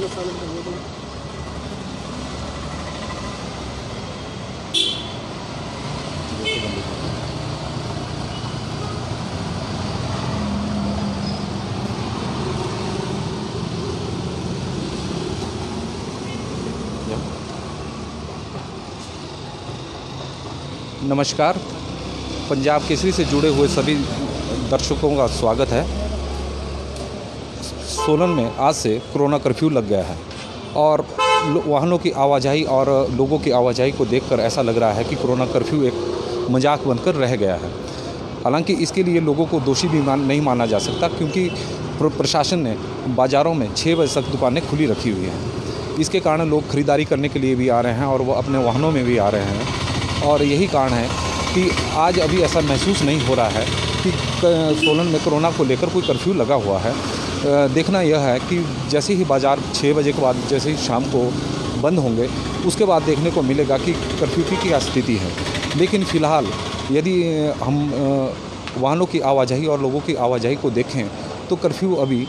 नमस्कार। पंजाब केसरी से जुड़े हुए सभी दर्शकों का स्वागत है। सोलन में आज से कोरोना कर्फ्यू लग गया है और वाहनों की आवाजाही और लोगों की आवाजाही को देखकर ऐसा लग रहा है कि कोरोना कर्फ्यू एक मजाक बनकर रह गया है। हालांकि इसके लिए लोगों को दोषी भी नहीं माना जा सकता, क्योंकि प्रशासन ने बाज़ारों में 6 बजे तक दुकानें खुली रखी हुई हैं। इसके कारण लोग खरीदारी करने के लिए भी आ रहे हैं और वो अपने वाहनों में भी आ रहे हैं। और यही कारण है कि आज अभी ऐसा महसूस नहीं हो रहा है कि सोलन में कोरोना को लेकर कोई कर्फ्यू लगा हुआ है। देखना यह है कि जैसे ही बाज़ार 6 बजे के बाद जैसे ही शाम को बंद होंगे, उसके बाद देखने को मिलेगा कि कर्फ्यू की क्या स्थिति है। लेकिन फ़िलहाल यदि हम वाहनों की आवाजाही और लोगों की आवाजाही को देखें तो कर्फ्यू अभी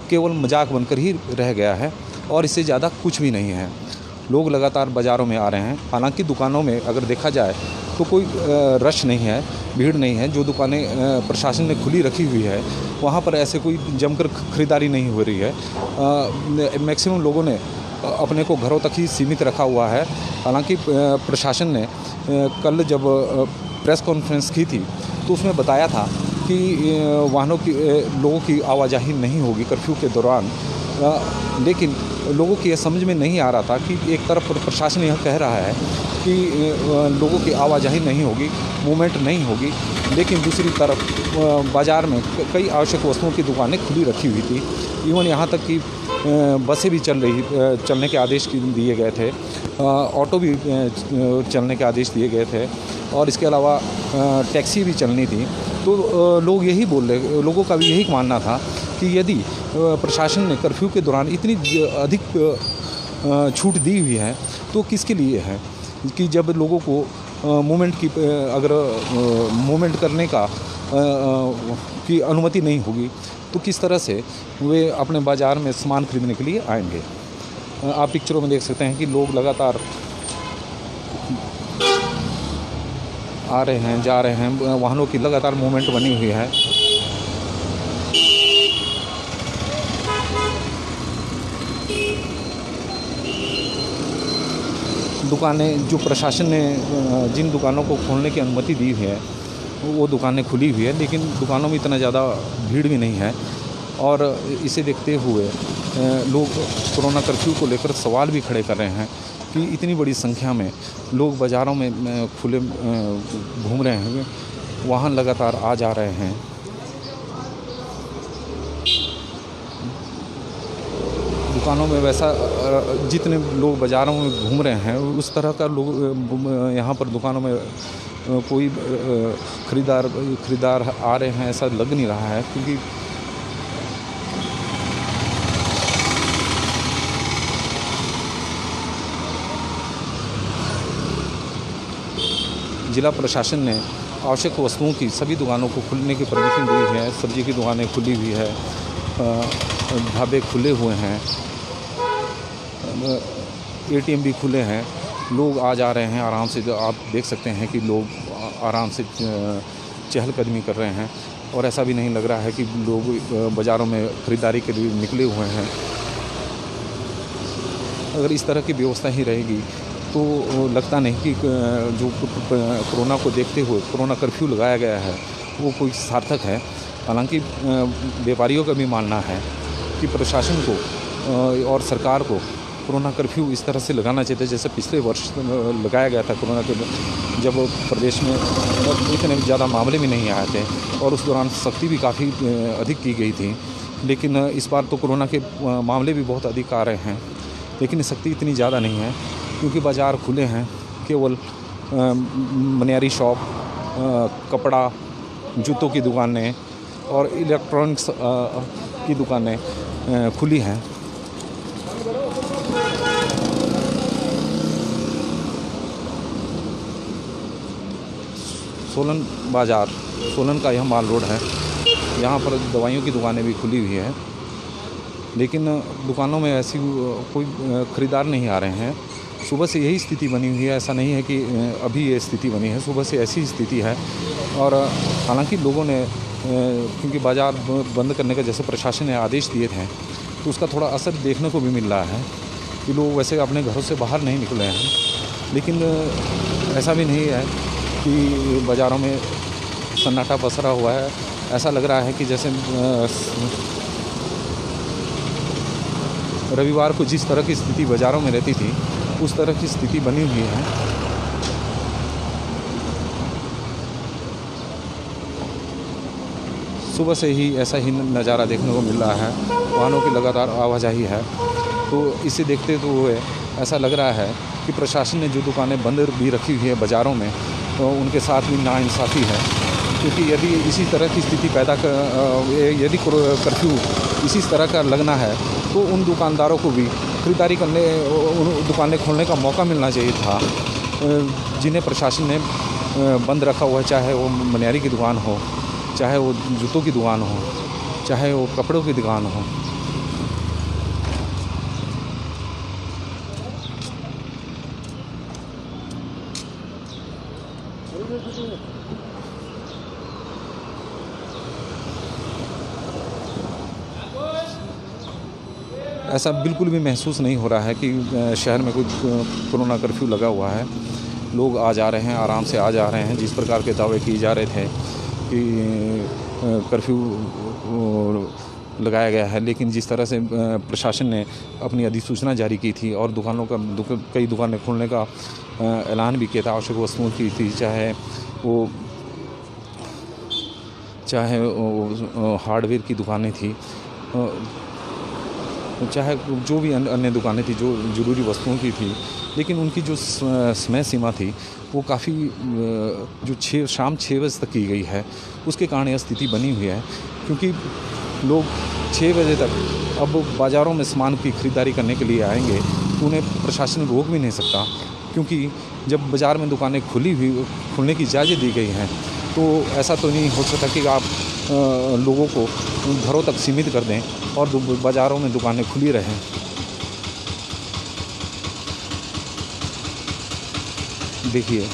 केवल मजाक बनकर ही रह गया है और इससे ज़्यादा कुछ भी नहीं है। लोग लगातार बाज़ारों में आ रहे हैं। हालांकि दुकानों में अगर देखा जाए तो कोई रश नहीं है, भीड़ नहीं है। जो दुकानें प्रशासन ने खुली रखी हुई है वहाँ पर ऐसे कोई जमकर खरीदारी नहीं हो रही है। मैक्सिमम लोगों ने अपने को घरों तक ही सीमित रखा हुआ है। हालांकि प्रशासन ने कल जब प्रेस कॉन्फ्रेंस की थी तो उसमें बताया था कि लोगों की आवाजाही नहीं होगी कर्फ्यू के दौरान। लेकिन लोगों की यह समझ में नहीं आ रहा था कि एक तरफ प्रशासन यह कह रहा है कि लोगों की आवाजाही नहीं होगी, मूवमेंट नहीं होगी, लेकिन दूसरी तरफ बाज़ार में कई आवश्यक वस्तुओं की दुकानें खुली रखी हुई थी। इवन यहाँ तक कि बसें भी चलने के आदेश दिए गए थे, ऑटो भी चलने के आदेश दिए गए थे और इसके अलावा टैक्सी भी चलनी थी। तो लोगों का भी यही मानना था कि यदि प्रशासन ने कर्फ्यू के दौरान इतनी अधिक छूट दी हुई है तो किसके लिए है, कि जब लोगों को मूवमेंट करने की अनुमति नहीं होगी तो किस तरह से वे अपने बाज़ार में सामान खरीदने के लिए आएंगे। आप पिक्चरों में देख सकते हैं कि लोग लगातार आ रहे हैं, जा रहे हैं, वाहनों की लगातार मूवमेंट बनी हुई है। दुकानें जो प्रशासन ने जिन दुकानों को खोलने की अनुमति दी हुई है वो दुकानें खुली हुई है, लेकिन दुकानों में इतना ज़्यादा भीड़ भी नहीं है। और इसे देखते हुए लोग कोरोना कर्फ्यू को लेकर सवाल भी खड़े कर रहे हैं कि इतनी बड़ी संख्या में लोग बाज़ारों में खुले घूम रहे हैं, वाहन लगातार आ जा रहे हैं। दुकानों में वैसा जितने लोग बाज़ारों में घूम रहे हैं उस तरह का लोग यहाँ पर दुकानों में कोई खरीदार आ रहे हैं ऐसा लग नहीं रहा है, क्योंकि जिला प्रशासन ने आवश्यक वस्तुओं की सभी दुकानों को खुलने की परमिशन दी है। सब्जी की दुकानें खुली हुई है, ढाबे खुले हुए हैं, एटीएम भी खुले हैं। लोग आ जा रहे हैं आराम से। जो आप देख सकते हैं कि लोग आराम से चहलकदमी कर रहे हैं और ऐसा भी नहीं लग रहा है कि लोग बाज़ारों में ख़रीदारी के लिए निकले हुए हैं। अगर इस तरह की व्यवस्था ही रहेगी तो लगता नहीं कि जो कोरोना को देखते हुए कोरोना कर्फ्यू लगाया गया है वो कोई सार्थक है। हालांकि व्यापारियों का भी मानना है कि प्रशासन को और सरकार को कोरोना कर्फ्यू इस तरह से लगाना चाहिए जैसे पिछले वर्ष लगाया गया था। कोरोना के जब प्रदेश में इतने ज़्यादा मामले भी नहीं आए थे और उस दौरान सख्ती भी काफ़ी अधिक की गई थी, लेकिन इस बार तो कोरोना के मामले भी बहुत अधिक आ रहे हैं, लेकिन सख्ती इतनी ज़्यादा नहीं है क्योंकि बाज़ार खुले हैं। केवल मनियारी शॉप, कपड़ा, जूतों की दुकानें और इलेक्ट्रॉनिक्स की दुकानें खुली हैं। सोलन बाज़ार, सोलन का यह माल रोड है। यहाँ पर दवाइयों की दुकानें भी खुली हुई हैं। लेकिन दुकानों में ऐसी कोई ख़रीदार नहीं आ रहे हैं। सुबह से यही स्थिति बनी हुई है, ऐसा नहीं है कि अभी ये स्थिति बनी है, सुबह से ऐसी स्थिति है। और हालांकि लोगों ने क्योंकि बाज़ार बंद करने का जैसे प्रशासन ने आदेश दिए थे, तो उसका थोड़ा असर देखने को भी मिल रहा है कि लोग वैसे अपने घरों से बाहर नहीं निकले हैं। लेकिन ऐसा भी नहीं है कि बाज़ारों में सन्नाटा पसरा हुआ है। ऐसा लग रहा है कि जैसे रविवार को जिस तरह की स्थिति बाज़ारों में रहती थी, उस तरह की स्थिति बनी हुई है। सुबह से ही ऐसा ही नज़ारा देखने को मिल रहा है, वाहनों की लगातार आवाजाही है। तो इसे देखते हुए ऐसा लग रहा है कि प्रशासन ने जो दुकानें बंद भी रखी हुई है बाज़ारों में, तो उनके साथ भी नाइंसाफ़ी है। क्योंकि यदि इसी तरह की स्थिति यदि कर्फ्यू इसी तरह का लगना है, तो उन दुकानदारों को भी खरीदारी करने, उन दुकानें खोलने का मौका मिलना चाहिए था, जिन्हें प्रशासन ने बंद रखा हुआ है। चाहे वो मनिहारी की दुकान हो, चाहे वो जूतों की दुकान हो, चाहे वो कपड़ों की दुकान हो। ऐसा बिल्कुल भी महसूस नहीं हो रहा है कि शहर में कोई कोरोना कर्फ्यू लगा हुआ है। लोग आ जा रहे हैं, आराम से आ जा रहे हैं। जिस प्रकार के दावे किए जा रहे थे कि कर्फ्यू लगाया गया है, लेकिन जिस तरह से प्रशासन ने अपनी अधिसूचना जारी की थी और कई दुकानें खोलने का ऐलान भी किया था, आवश्यक वस्तुओं की थी, चाहे वो हार्डवेयर की दुकानें थी, चाहे जो भी अन्य दुकानें थी जो ज़रूरी वस्तुओं की थी। लेकिन उनकी जो समय सीमा थी वो काफ़ी जो शाम 6 बजे तक की गई है। उसके कारण यह स्थिति बनी हुई है, क्योंकि लोग 6 बजे तक अब बाज़ारों में सामान की ख़रीदारी करने के लिए आएंगे, तो उन्हें प्रशासन रोक भी नहीं सकता। क्योंकि जब बाज़ार में दुकानें खुलने की इजाज़त दी गई हैं, तो ऐसा तो नहीं हो सकता कि आप लोगों को घरों तक सीमित कर दें और बाज़ारों में दुकानें खुली रहें। देखिए,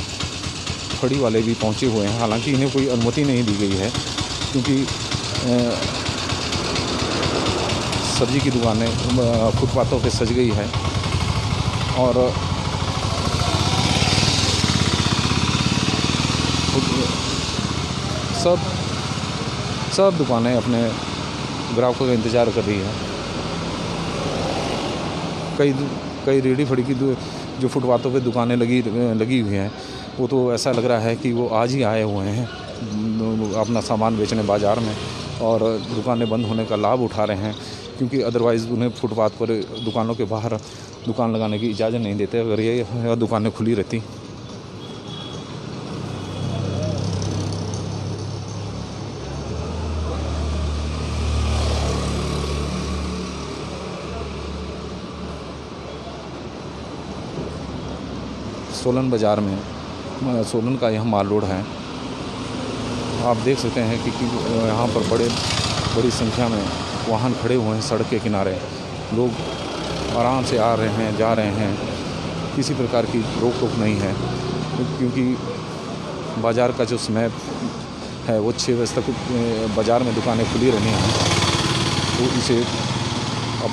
फड़ी वाले भी पहुंचे हुए हैं, हालांकि इन्हें कोई अनुमति नहीं दी गई है, क्योंकि सब्ज़ी की दुकानें फुटपाथों पे सज गई है और सब दुकानें अपने ग्राहकों का इंतज़ार कर रही है। कई रेहड़ी फड़ी की जो फुटपाथों पे दुकानें लगी हुई हैं, वो तो ऐसा लग रहा है कि वो आज ही आए हुए हैं अपना सामान बेचने बाज़ार में, और दुकानें बंद होने का लाभ उठा रहे हैं। क्योंकि अदरवाइज़ उन्हें फुटपाथ पर दुकानों के बाहर दुकान लगाने की इजाज़त नहीं देते, अगर ये दुकानें खुली रहती। सोलन बाज़ार में सोलन का यह माल रोड है। आप देख सकते हैं कि यहाँ पर बड़ी संख्या में वाहन खड़े हुए हैं सड़क के किनारे। लोग आराम से आ रहे हैं, जा रहे हैं, किसी प्रकार की रोक टोक नहीं है। क्योंकि बाज़ार का जो समय है वो 6 बजे तक बाज़ार में दुकानें खुली रहनी हैं। तो इसे अब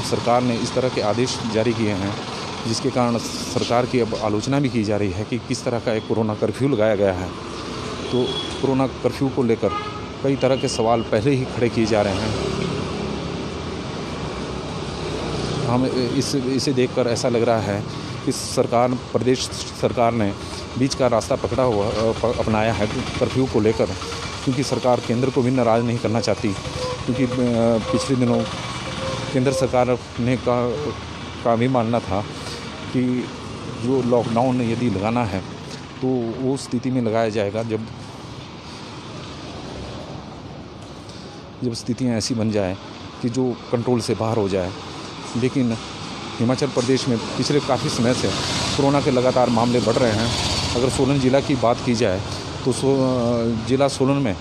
सरकार ने इस तरह के आदेश जारी किए हैं, जिसके कारण सरकार की अब आलोचना भी की जा रही है कि किस तरह का एक कोरोना कर्फ्यू लगाया गया है। तो कोरोना कर्फ्यू को लेकर कई तरह के सवाल पहले ही खड़े किए जा रहे हैं। हम इसे देखकर ऐसा लग रहा है कि प्रदेश सरकार ने बीच का रास्ता अपनाया है कर्फ्यू को लेकर, क्योंकि सरकार केंद्र को भी नाराज़ नहीं करना चाहती। क्योंकि पिछले दिनों केंद्र सरकार ने का भी मानना था कि जो लॉकडाउन यदि लगाना है तो वो स्थिति में लगाया जाएगा जब स्थितियाँ ऐसी बन जाए कि जो कंट्रोल से बाहर हो जाए। लेकिन हिमाचल प्रदेश में पिछले काफ़ी समय से कोरोना के लगातार मामले बढ़ रहे हैं। अगर सोलन ज़िला की बात की जाए तो ज़िला सोलन में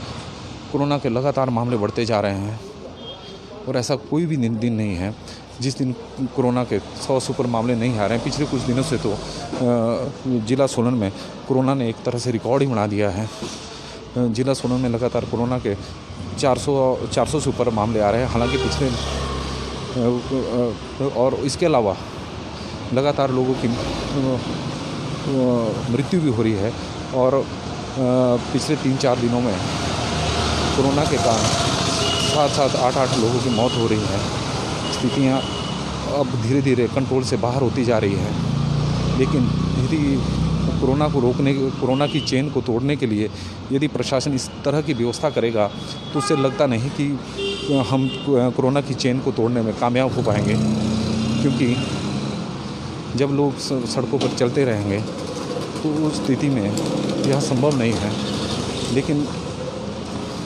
कोरोना के लगातार मामले बढ़ते जा रहे हैं। और ऐसा कोई भी दिन नहीं है जिस दिन कोरोना के 100 से ऊपर मामले नहीं आ रहे हैं। पिछले कुछ दिनों से तो ज़िला सोलन में कोरोना ने एक तरह से रिकॉर्ड ही बना दिया है। ज़िला सोलन में लगातार कोरोना के 400 से ऊपर मामले आ रहे हैं। हालांकि पिछले और इसके अलावा लगातार लोगों की मृत्यु भी हो रही है और पिछले 3-4 दिनों में कोरोना के कारण 7-7, 8-8 लोगों की मौत हो रही है। स्थितियाँ अब धीरे धीरे कंट्रोल से बाहर होती जा रही है, लेकिन यदि कोरोना की चेन को तोड़ने के लिए यदि प्रशासन इस तरह की व्यवस्था करेगा तो उससे लगता नहीं कि हम कोरोना की चेन को तोड़ने में कामयाब हो पाएंगे, क्योंकि जब लोग सड़कों पर चलते रहेंगे तो उस स्थिति में यह संभव नहीं है। लेकिन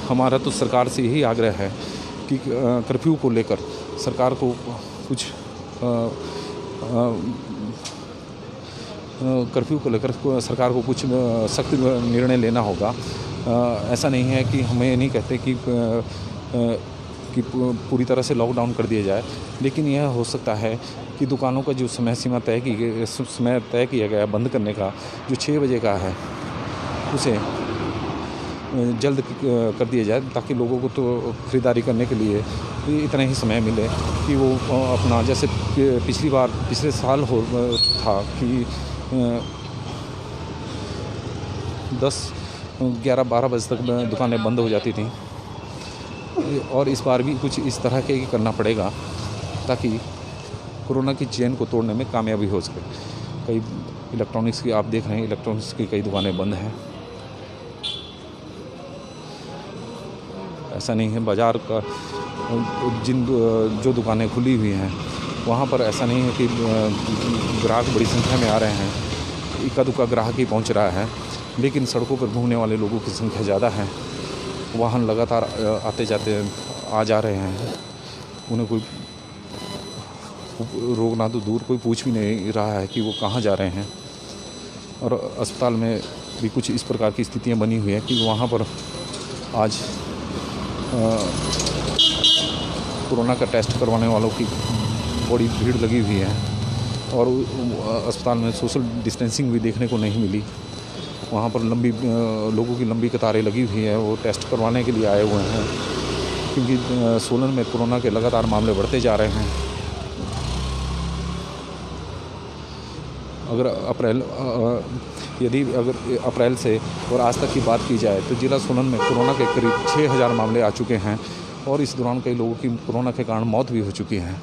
हमारा तो सरकार से यही आग्रह है कि कर्फ्यू को लेकर सरकार को कुछ सरकार को कुछ सख्त निर्णय लेना होगा। ऐसा नहीं है कि हम ये नहीं कहते कि पूरी तरह से लॉकडाउन कर दिया जाए, लेकिन यह हो सकता है कि दुकानों का जो समय तय किया गया बंद करने का, जो 6 बजे का है, उसे जल्द कर दिया जाए, ताकि लोगों को तो ख़रीदारी करने के लिए इतना ही समय मिले कि वो अपना, जैसे पिछले साल था कि 10, 11, 12 बजे तक दुकानें बंद हो जाती थी, और इस बार भी कुछ इस तरह के करना पड़ेगा ताकि कोरोना की चेन को तोड़ने में कामयाबी हो सके। कई इलेक्ट्रॉनिक्स की आप देख रहे हैं, इलेक्ट्रॉनिक्स की कई दुकानें बंद हैं। ऐसा नहीं है बाज़ार का जो दुकानें खुली हुई हैं वहाँ पर ऐसा नहीं है कि ग्राहक बड़ी संख्या में आ रहे हैं, इक्का दुक्का ग्राहक ही पहुँच रहा है, लेकिन सड़कों पर घूमने वाले लोगों की संख्या ज़्यादा है। वाहन लगातार आते जाते आ जा रहे हैं, उन्हें कोई रोकना तो दूर, कोई पूछ भी नहीं रहा है कि वो कहाँ जा रहे हैं। और अस्पताल में भी कुछ इस प्रकार की स्थितियाँ बनी हुई है कि वहाँ पर आज कोरोना का टेस्ट करवाने वालों की बड़ी भीड़ लगी हुई है, और अस्पताल में सोशल डिस्टेंसिंग भी देखने को नहीं मिली। वहाँ पर लोगों की लंबी कतारें लगी हुई है, वो टेस्ट करवाने के लिए आए हुए हैं, क्योंकि सोलन में कोरोना के लगातार मामले बढ़ते जा रहे हैं। अगर अप्रैल से और आज तक की बात की जाए तो ज़िला सोलन में कोरोना के करीब 6000 मामले आ चुके हैं, और इस दौरान कई लोगों की कोरोना के कारण मौत भी हो चुकी है।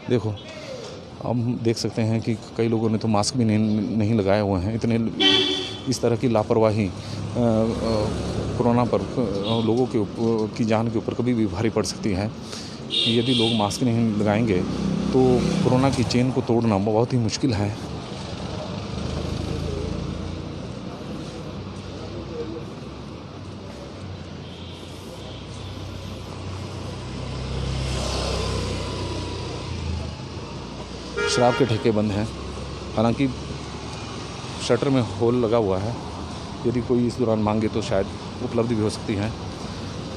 देखो, हम देख सकते हैं कि कई लोगों ने तो मास्क भी नहीं लगाए हुए हैं। इस तरह की लापरवाही कोरोना पर लोगों की जान के ऊपर कभी भी भारी पड़ सकती है। यदि लोग मास्क नहीं लगाएंगे तो कोरोना की चेन को तोड़ना बहुत ही मुश्किल है। शराब के ठेके बंद हैं, हालांकि शटर में होल लगा हुआ है, यदि कोई इस दौरान मांगे तो शायद उपलब्ध भी हो सकती हैं,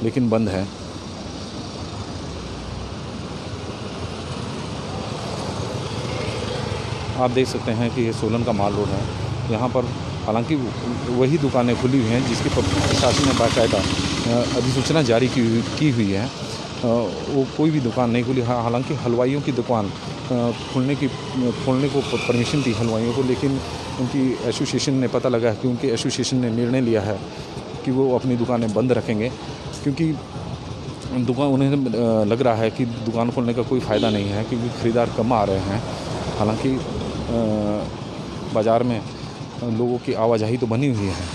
लेकिन बंद है। आप देख सकते हैं कि ये सोलन का माल रोड है। यहाँ पर हालांकि वही दुकानें खुली हुई हैं जिसकी प्रशासन ने बाकायदा अधिसूचना जारी की हुई है। वो कोई भी दुकान नहीं खुली। हालांकि हलवाइयों की दुकान खोलने को परमिशन थी हलवाइयों को, लेकिन उनकी एसोसिएशन ने पता लगा कि उनके एसोसिएशन ने निर्णय लिया है कि वो अपनी दुकानें बंद रखेंगे, क्योंकि उन्हें लग रहा है कि दुकान खोलने का कोई फ़ायदा नहीं है, क्योंकि ख़रीदार कम आ रहे हैं। हालांकि बाज़ार में लोगों की आवाजाही तो बनी हुई है,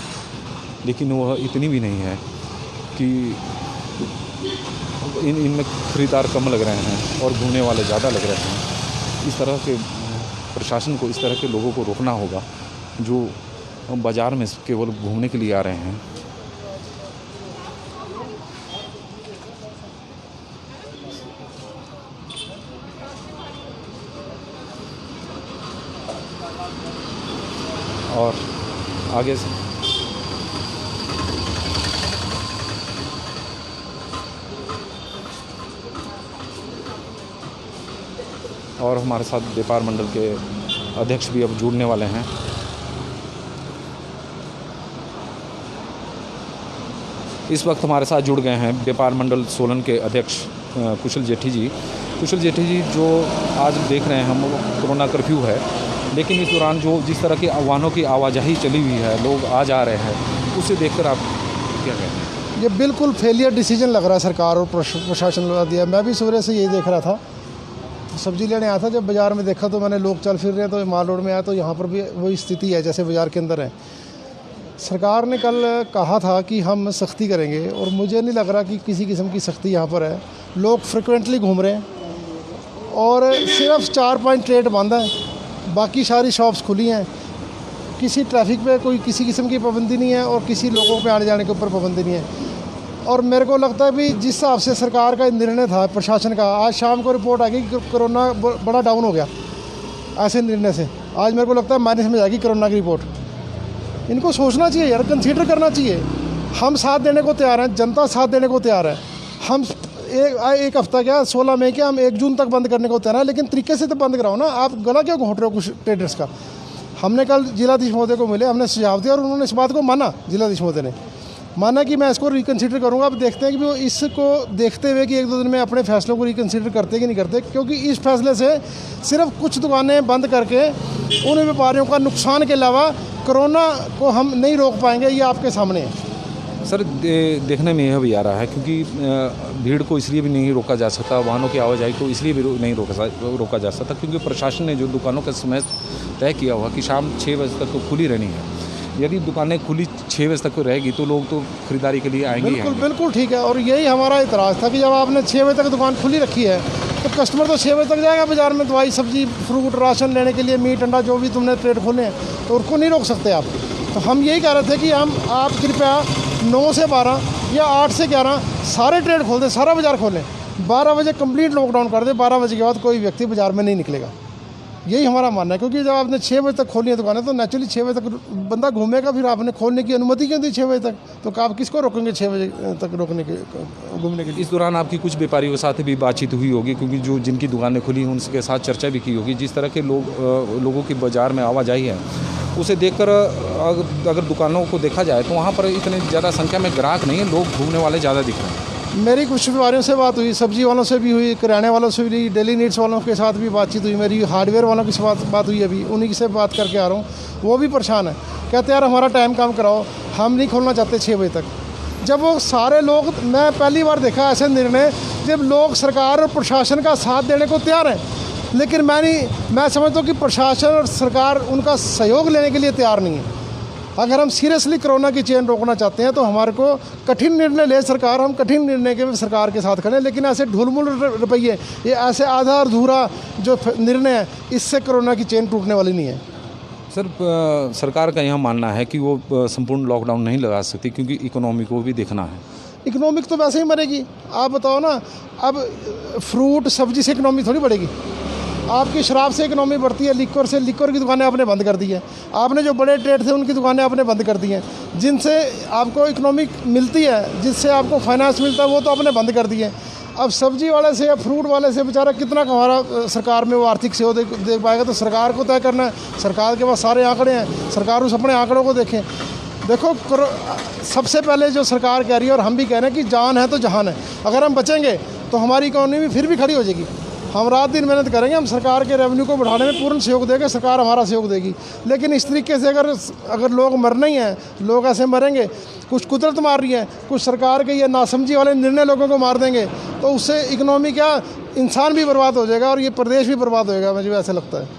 लेकिन वह इतनी भी नहीं है कि इनमें ख़रीदार कम लग रहे हैं और घूमने वाले ज़्यादा लग रहे हैं। इस तरह के प्रशासन को इस तरह के लोगों को रोकना होगा जो बाज़ार में केवल घूमने के लिए आ रहे हैं। और आगे से और हमारे साथ व्यापार मंडल के अध्यक्ष भी अब जुड़ने वाले हैं। इस वक्त हमारे साथ जुड़ गए हैं व्यापार मंडल सोलन के अध्यक्ष कुशल जेठी जी। कुशल जेठी जी, जो आज देख रहे हैं हम, कोरोना कर्फ्यू है, लेकिन इस दौरान जो जिस तरह की वाहनों की आवाजाही चली हुई है, लोग आ जा रहे हैं, उसे देखकर आप क्या कहते हैं? ये बिल्कुल फेलियर डिसीजन लग रहा है सरकार और प्रशासन लगा दिया। मैं भी सुबह से यही देख रहा था, सब्जी लेने आया था, जब बाज़ार में देखा तो मैंने लोग चल फिर रहे हैं, तो माल रोड में आया तो यहाँ पर भी वही स्थिति है जैसे बाज़ार के अंदर है। सरकार ने कल कहा था कि हम सख्ती करेंगे, और मुझे नहीं लग रहा कि किसी किस्म की सख्ती यहाँ पर है। लोग फ्रिक्वेंटली घूम रहे हैं और सिर्फ 4-5 ट्रेड बंद है, बाकी सारी शॉप्स खुली हैं। किसी ट्रैफिक पे कोई किसी किस्म की पाबंदी नहीं है और किसी लोगों पे आने जाने के ऊपर पाबंदी नहीं है। और मेरे को लगता है भी जिस हिसाब से सरकार का निर्णय था, प्रशासन का, आज शाम को रिपोर्ट आ गई कि कोरोना बड़ा डाउन हो गया। ऐसे निर्णय से आज मेरे को लगता है माइनस में जाएगी कोरोना की रिपोर्ट। इनको सोचना चाहिए यार, कंसीडर करना चाहिए। हम साथ देने को तैयार हैं, जनता साथ देने को तैयार है। हम एक हफ्ता क्या, 16 मई क्या, हम 1 जून तक बंद करने को तैयार हैं, लेकिन तरीके से तो बंद कराओ ना। आप गला क्यों घोंट रहे हो कुछ ट्रेडर्स का? हमने कल जिलाधीश महोदय को मिले, हमने सुझाव दिया और उन्होंने इस बात को माना। जिलाधीश महोदय ने माना कि मैं इसको रिकन्सिडर करूंगा। अब देखते हैं कि वो इसको देखते हुए कि 1-2 दिन में अपने फैसलों को रिकन्सिडर करते कि नहीं करते, क्योंकि इस फैसले से सिर्फ कुछ दुकानें बंद करके उन व्यापारियों का नुकसान के अलावा कोरोना को हम नहीं रोक पाएंगे। ये आपके सामने है सर। देखने में यह भी आ रहा है, क्योंकि भीड़ को इसलिए भी नहीं रोका जा सकता, वाहनों की आवाजाही को इसलिए भी नहीं रोका जा सकता, क्योंकि प्रशासन ने जो दुकानों का समय तय किया हुआ कि शाम 6 बजे तक तो खुली रहनी है। यदि दुकानें खुली 6 बजे तक रहेगी तो लोग तो खरीदारी के लिए आएंगे। बिल्कुल ठीक है। और यही हमारा इतराज़ था कि जब आपने 6 बजे तक दुकान खुली रखी है तो कस्टमर तो 6 बजे तक जाएगा बाज़ार में दवाई सब्जी फ्रूट राशन लेने के लिए, मीट अंडा जो भी तुमने ट्रेड खोले हैं, तो उनको नहीं रोक सकते आप। तो हम यही कह रहे थे कि आप कृपया 9 से 12 या 8 से 11 सारे ट्रेड खोल दें, सारा बाज़ार खोलें। 12 बजे कंप्लीट लॉकडाउन कर दें। 12 बजे के बाद कोई व्यक्ति बाज़ार में नहीं निकलेगा। यही हमारा मानना है, क्योंकि जब आपने 6 बजे तक खोली है दुकानें तो नेचुरली 6 बजे तक बंदा घूमेगा। फिर आपने खोलने की अनुमति क्यों दी 6 बजे तक? तो आप किसको रोकेंगे 6 बजे तक रोकने के घूमने के लिए? इस दौरान आपकी कुछ व्यापारियों के साथ भी बातचीत हुई होगी, क्योंकि जो जिनकी दुकानें खुली हैं उनके साथ चर्चा भी की होगी। जिस तरह के लोगों की बाज़ार में आवाजाही है, उसे देखकर अगर दुकानों को देखा जाए तो वहाँ पर इतनी ज़्यादा संख्या में ग्राहक नहीं है, लोग घूमने वाले ज़्यादा दिख रहे हैं। मेरी कुछ व्यापारियों से बात हुई, सब्जी वालों से भी हुई, किराने वालों से भी हुई, डेली नीड्स वालों के साथ भी बातचीत हुई, मेरी हार्डवेयर वालों की बात हुई। अभी उन्हीं से बात करके आ रहा हूँ, वो भी परेशान है। कहते यार हमारा टाइम कम कराओ, हम नहीं खोलना चाहते 6 बजे तक। जब वो सारे लोग, मैं पहली बार देखा ऐसे निर्णय जब लोग सरकार और प्रशासन का साथ देने को तैयार हैं, लेकिन मैं समझता हूँ कि प्रशासन और सरकार उनका सहयोग लेने के लिए तैयार नहीं है। अगर हम सीरियसली कोरोना की चेन रोकना चाहते हैं तो हमारे को कठिन निर्णय ले सरकार, हम कठिन निर्णय के सरकार के साथ खड़े। लेकिन ऐसे ढुलमुल रुपये, ये ऐसे आधा अधूरा जो निर्णय है, इससे कोरोना की चेन टूटने वाली नहीं है। सर, सरकार का यह मानना है कि वो संपूर्ण लॉकडाउन नहीं लगा सकती, क्योंकि इकोनॉमी को भी देखना है। इकोनॉमिक तो वैसे ही मरेगी। आप बताओ ना, अब फ्रूट सब्जी से इकोनॉमी थोड़ी बढ़ेगी। आपकी शराब से इकोनॉमी बढ़ती है, लिक्वर से, लिक्वर की दुकानें आपने बंद कर दी है। आपने जो बड़े ट्रेड थे उनकी दुकानें आपने बंद कर दी हैं, जिनसे आपको इकोनॉमिक मिलती है, जिससे आपको फाइनेंस मिलता है, वो तो आपने बंद कर दी है। अब सब्जी वाले से या फ्रूट वाले से बेचारा कितना हमारा सरकार में वो आर्थिक सहयोग दे पाएगा, तो सरकार को तय करना है। सरकार के पास सारे आंकड़े हैं, सरकार उस अपने आंकड़ों को देखें। देखो, सबसे पहले जो सरकार कह रही है और हम भी कह रहे हैं कि जान है तो जहान है। अगर हम बचेंगे तो हमारी इकोनॉमी फिर भी खड़ी हो जाएगी। हम रात दिन मेहनत करेंगे, हम सरकार के रेवेन्यू को बढ़ाने में पूर्ण सहयोग देंगे, सरकार हमारा सहयोग देगी। लेकिन इस तरीके से अगर लोग मरना ही हैं, लोग ऐसे मरेंगे, कुछ कुदरत मार रही है, कुछ सरकार के ये नासमझी वाले निर्णय लोगों को मार देंगे, तो उससे इकोनॉमी क्या, इंसान भी बर्बाद हो जाएगा और ये प्रदेश भी बर्बाद हो जाएगा, मुझे ऐसा लगता है।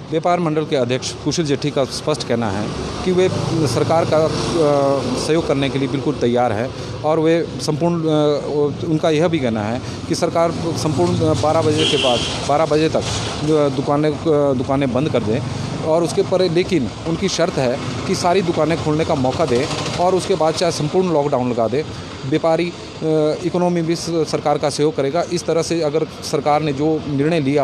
व्यापार मंडल के अध्यक्ष कुशल जेठी का स्पष्ट कहना है कि वे सरकार का सहयोग करने के लिए बिल्कुल तैयार है, और वे संपूर्ण उनका यह भी कहना है कि सरकार संपूर्ण 12 बजे के बाद 12 बजे तक दुकानें बंद कर दें, और उसके पर लेकिन उनकी शर्त है कि सारी दुकानें खोलने का मौका दें, और उसके बाद चाहे संपूर्ण लॉकडाउन लगा दे। व्यापारी इकोनॉमी भी सरकार का सहयोग करेगा। इस तरह से अगर सरकार ने जो निर्णय लिया